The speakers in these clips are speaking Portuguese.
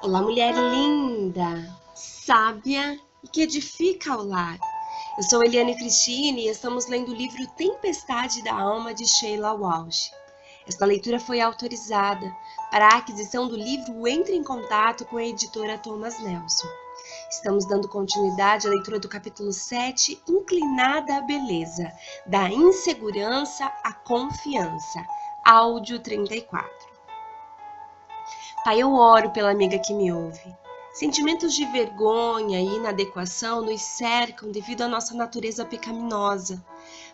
Olá, mulher linda, sábia e que edifica o lar. Eu sou Eliane Cristine e estamos lendo o livro Tempestade da Alma de Sheila Walsh. Esta leitura foi autorizada. Para a aquisição do livro, entre em contato com a editora Thomas Nelson. Estamos dando continuidade à leitura do capítulo 7, Inclinada à Beleza, da insegurança à confiança, áudio 34. Pai, eu oro pela amiga que me ouve. Sentimentos de vergonha e inadequação nos cercam devido à nossa natureza pecaminosa.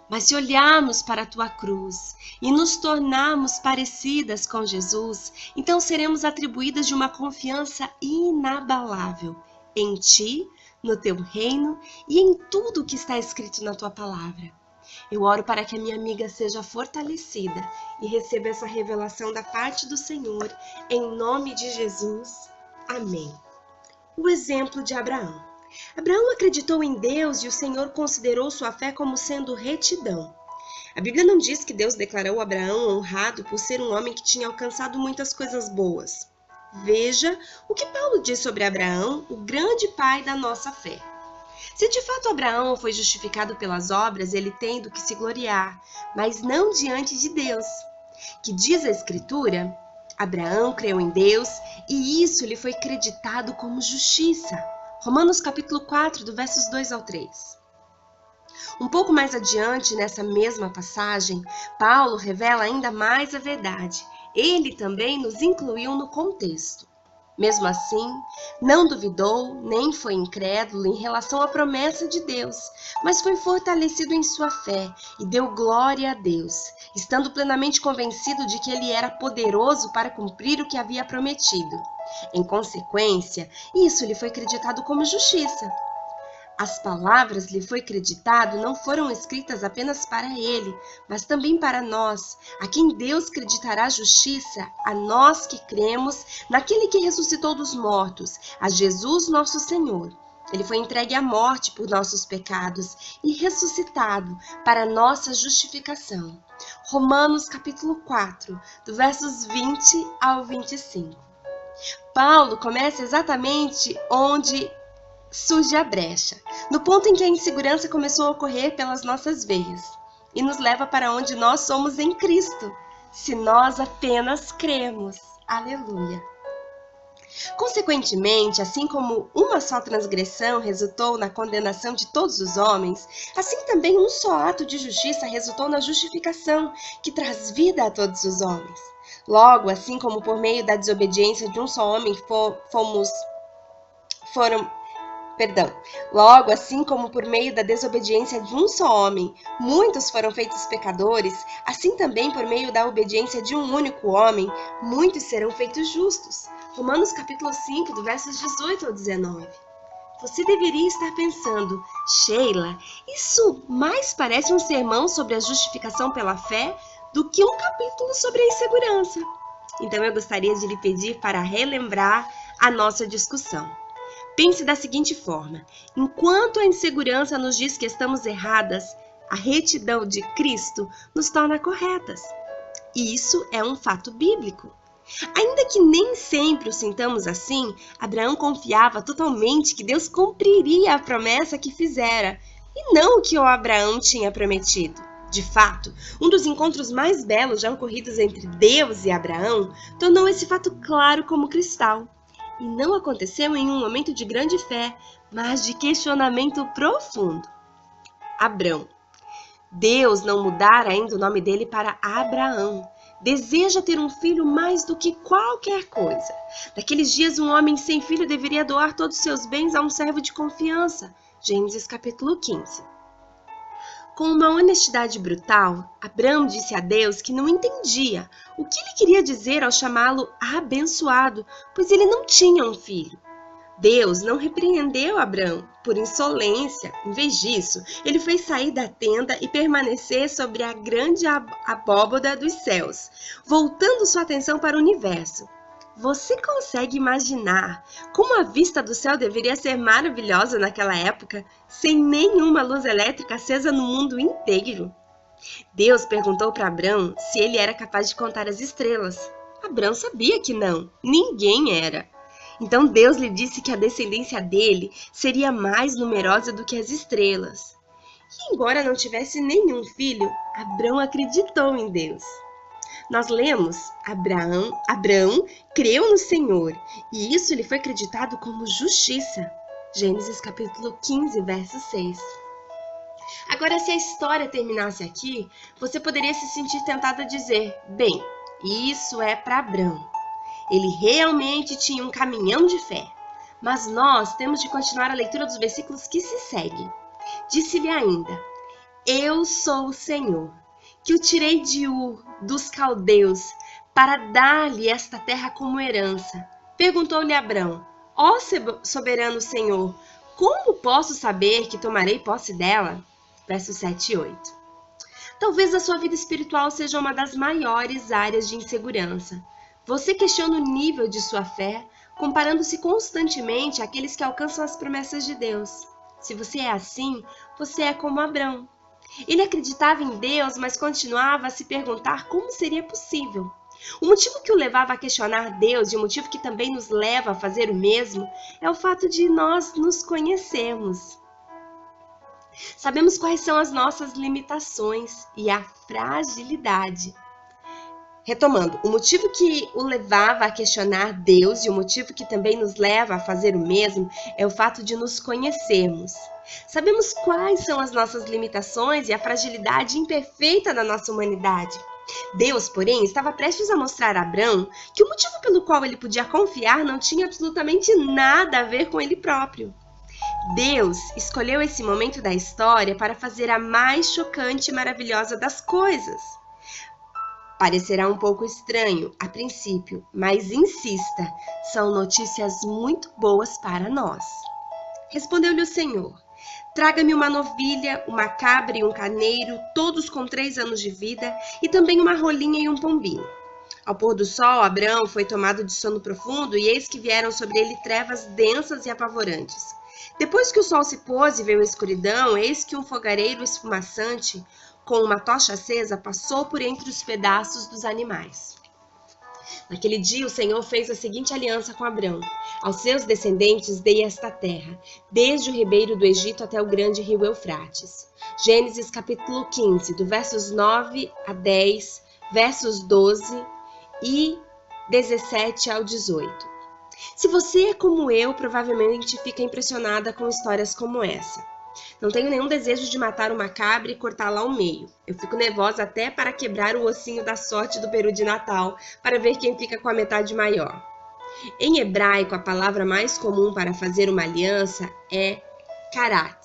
Mas se olharmos para a tua cruz e nos tornarmos parecidas com Jesus, então seremos atribuídas de uma confiança inabalável em ti, no teu reino e em tudo o que está escrito na tua palavra. Eu oro para que a minha amiga seja fortalecida e receba essa revelação da parte do Senhor, em nome de Jesus. Amém. O exemplo de Abraão. Abraão acreditou em Deus e o Senhor considerou sua fé como sendo retidão. A Bíblia não diz que Deus declarou Abraão honrado por ser um homem que tinha alcançado muitas coisas boas. Veja o que Paulo diz sobre Abraão, o grande pai da nossa fé. Se de fato Abraão foi justificado pelas obras, ele tem do que se gloriar, mas não diante de Deus. Que diz a Escritura? Abraão creu em Deus e isso lhe foi creditado como justiça. Romanos capítulo 4, do versos 2 ao 3. Um pouco mais adiante, nessa mesma passagem, Paulo revela ainda mais a verdade. Ele também nos incluiu no contexto. Mesmo assim, não duvidou, nem foi incrédulo em relação à promessa de Deus, mas foi fortalecido em sua fé e deu glória a Deus, estando plenamente convencido de que ele era poderoso para cumprir o que havia prometido. Em consequência, isso lhe foi creditado como justiça. As palavras lhe foi creditado não foram escritas apenas para ele, mas também para nós, a quem Deus creditará justiça, a nós que cremos naquele que ressuscitou dos mortos, a Jesus nosso Senhor. Ele foi entregue à morte por nossos pecados e ressuscitado para nossa justificação. Romanos capítulo 4, do versos 20 ao 25. Paulo começa exatamente onde surge a brecha, no ponto em que a insegurança começou a ocorrer pelas nossas veias, e nos leva para onde nós somos em Cristo, se nós apenas cremos. Aleluia! Consequentemente, assim como uma só transgressão resultou na condenação de todos os homens, assim também um só ato de justiça resultou na justificação, que traz vida a todos os homens. Logo, assim como por meio da desobediência de um só homem Logo, assim como por meio da desobediência de um só homem, muitos foram feitos pecadores, assim também por meio da obediência de um único homem, muitos serão feitos justos. Romanos capítulo 5, do versos 18 ao 19. Você deveria estar pensando, Sheila, isso mais parece um sermão sobre a justificação pela fé do que um capítulo sobre a insegurança. Então eu gostaria de lhe pedir para relembrar a nossa discussão. Pense da seguinte forma: enquanto a insegurança nos diz que estamos erradas, a retidão de Cristo nos torna corretas. E isso é um fato bíblico. Ainda que nem sempre o sintamos assim, Abraão confiava totalmente que Deus cumpriria a promessa que fizera, e não o que o Abraão tinha prometido. De fato, um dos encontros mais belos já ocorridos entre Deus e Abraão tornou esse fato claro como cristal. E não aconteceu em um momento de grande fé, mas de questionamento profundo. Abrão. Deus não mudara ainda o nome dele para Abraão. Deseja ter um filho mais do que qualquer coisa. Naqueles dias, um homem sem filho deveria doar todos os seus bens a um servo de confiança. Gênesis capítulo 15. Com uma honestidade brutal, Abrão disse a Deus que não entendia o que ele queria dizer ao chamá-lo abençoado, pois ele não tinha um filho. Deus não repreendeu Abrão por insolência. Em vez disso, ele fez sair da tenda e permanecer sobre a grande abóbada dos céus, voltando sua atenção para o universo. Você consegue imaginar como a vista do céu deveria ser maravilhosa naquela época, sem nenhuma luz elétrica acesa no mundo inteiro? Deus perguntou para Abrão se ele era capaz de contar as estrelas. Abrão sabia que não, ninguém era. Então Deus lhe disse que a descendência dele seria mais numerosa do que as estrelas. E embora não tivesse nenhum filho, Abrão acreditou em Deus. Nós lemos, Abrão creu no Senhor, e isso lhe foi acreditado como justiça. Gênesis capítulo 15, verso 6. Agora, se a história terminasse aqui, você poderia se sentir tentado a dizer, bem, isso é para Abrão. Ele realmente tinha um caminhão de fé. Mas nós temos de continuar a leitura dos versículos que se seguem. Disse-lhe ainda, eu sou o Senhor, que o tirei de Ur, dos caldeus, para dar-lhe esta terra como herança. Perguntou-lhe Abrão, ó soberano Senhor, como posso saber que tomarei posse dela? Versos 7 e 8. Talvez a sua vida espiritual seja uma das maiores áreas de insegurança. Você questiona o nível de sua fé, comparando-se constantemente àqueles que alcançam as promessas de Deus. Se você é assim, você é como Abrão. Ele acreditava em Deus, mas continuava a se perguntar como seria possível. O motivo que o levava a questionar Deus e o motivo que também nos leva a fazer o mesmo é o fato de nós nos conhecermos. Sabemos quais são as nossas limitações e a fragilidade. Retomando, o motivo que o levava a questionar Deus e o motivo que também nos leva a fazer o mesmo é o fato de nos conhecermos. Sabemos quais são as nossas limitações e a fragilidade imperfeita da nossa humanidade. Deus, porém, estava prestes a mostrar a Abrão que o motivo pelo qual ele podia confiar não tinha absolutamente nada a ver com ele próprio. Deus escolheu esse momento da história para fazer a mais chocante e maravilhosa das coisas. Parecerá um pouco estranho a princípio, mas insista, são notícias muito boas para nós. Respondeu-lhe o Senhor, traga-me uma novilha, uma cabra e um carneiro, todos com 3 anos de vida, e também uma rolinha e um pombinho. Ao pôr do sol, Abrão foi tomado de sono profundo, e eis que vieram sobre ele trevas densas e apavorantes. Depois que o sol se pôs e veio a escuridão, eis que um fogareiro esfumaçante, com uma tocha acesa, passou por entre os pedaços dos animais. Naquele dia, o Senhor fez a seguinte aliança com Abrão. Aos seus descendentes dei esta terra, desde o ribeiro do Egito até o grande rio Eufrates. Gênesis capítulo 15, do versos 9 a 10, versos 12 e 17 ao 18. Se você é como eu, provavelmente fica impressionada com histórias como essa. Não tenho nenhum desejo de matar uma cabra e cortá-la ao meio. Eu fico nervosa até para quebrar o ossinho da sorte do peru de Natal, para ver quem fica com a metade maior. Em hebraico, a palavra mais comum para fazer uma aliança é karat,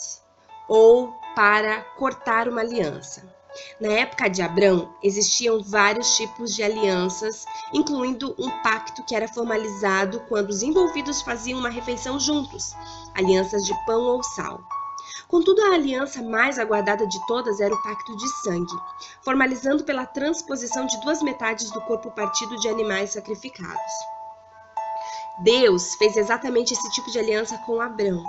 ou para cortar uma aliança. Na época de Abrão, existiam vários tipos de alianças, incluindo um pacto que era formalizado quando os envolvidos faziam uma refeição juntos, alianças de pão ou sal. Contudo, a aliança mais aguardada de todas era o pacto de sangue, formalizando pela transposição de 2 metades do corpo partido de animais sacrificados. Deus fez exatamente esse tipo de aliança com Abrão.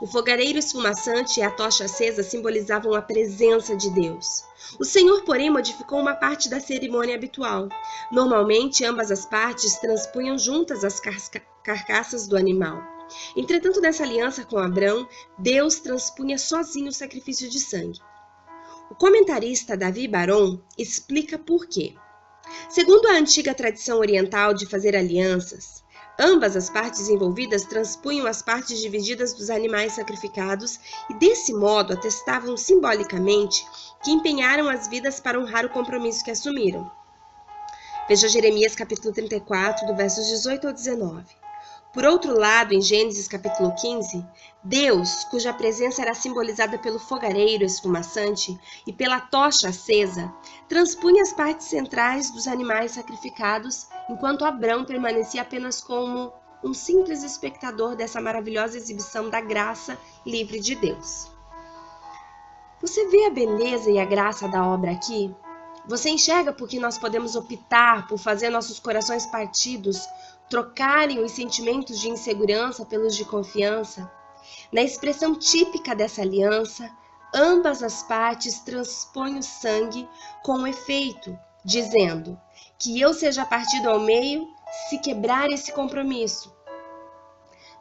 O fogareiro esfumaçante e a tocha acesa simbolizavam a presença de Deus. O Senhor, porém, modificou uma parte da cerimônia habitual. Normalmente, ambas as partes transpunham juntas as carcaças do animal. Entretanto, nessa aliança com Abrão, Deus transpunha sozinho o sacrifício de sangue. O comentarista Davi Baron explica por quê. Segundo a antiga tradição oriental de fazer alianças, ambas as partes envolvidas transpunham as partes divididas dos animais sacrificados e, desse modo, atestavam simbolicamente que empenharam as vidas para honrar o compromisso que assumiram. Veja Jeremias capítulo 34, do versos 18 ao 19. Por outro lado, em Gênesis capítulo 15, Deus, cuja presença era simbolizada pelo fogareiro esfumaçante e pela tocha acesa, transpunha as partes centrais dos animais sacrificados, enquanto Abrão permanecia apenas como um simples espectador dessa maravilhosa exibição da graça livre de Deus. Você vê a beleza e a graça da obra aqui? Você enxerga por que nós podemos optar por fazer nossos corações partidos trocarem os sentimentos de insegurança pelos de confiança? Na expressão típica dessa aliança, ambas as partes transpõem o sangue com um efeito, dizendo que eu seja partido ao meio se quebrar esse compromisso.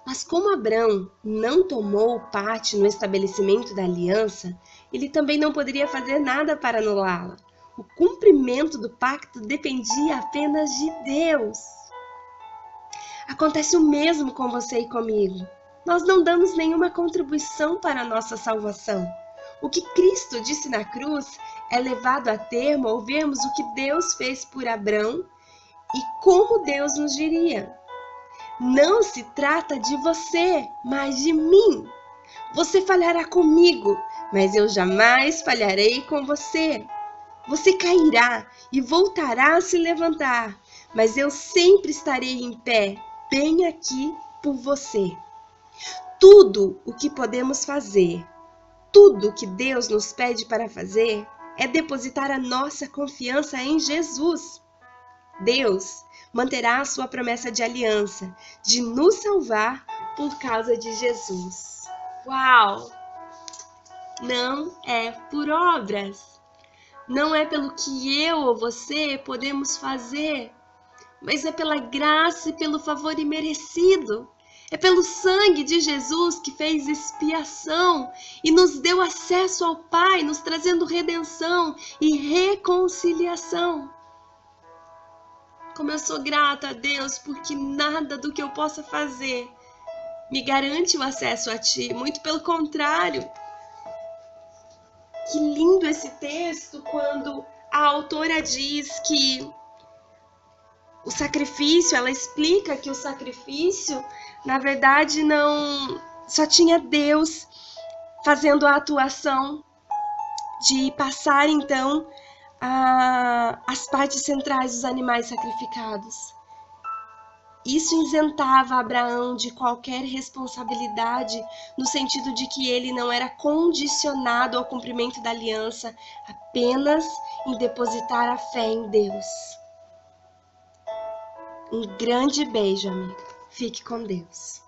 Mas como Abrão não tomou parte no estabelecimento da aliança, ele também não poderia fazer nada para anulá-la. O cumprimento do pacto dependia apenas de Deus. Acontece o mesmo com você e comigo. Nós não damos nenhuma contribuição para a nossa salvação. O que Cristo disse na cruz é levado a termo ao vermos o que Deus fez por Abrão e como Deus nos diria. Não se trata de você, mas de mim. Você falhará comigo, mas eu jamais falharei com você. Você cairá e voltará a se levantar, mas eu sempre estarei em pé, bem aqui por você. Tudo o que podemos fazer, tudo o que Deus nos pede para fazer, é depositar a nossa confiança em Jesus. Deus manterá a sua promessa de aliança, de nos salvar por causa de Jesus. Uau! Não é por obras, não é pelo que eu ou você podemos fazer, mas é pela graça e pelo favor imerecido. É pelo sangue de Jesus que fez expiação e nos deu acesso ao Pai, nos trazendo redenção e reconciliação. Como eu sou grata a Deus, porque nada do que eu possa fazer me garante o acesso a Ti. Muito pelo contrário. Que lindo esse texto quando a autora diz que o sacrifício, ela explica que o sacrifício, na verdade, não só tinha Deus fazendo a atuação de passar, então, as partes centrais dos animais sacrificados. Isso isentava Abraão de qualquer responsabilidade, no sentido de que ele não era condicionado ao cumprimento da aliança, apenas em depositar a fé em Deus. Um grande beijo, amigo. Fique com Deus.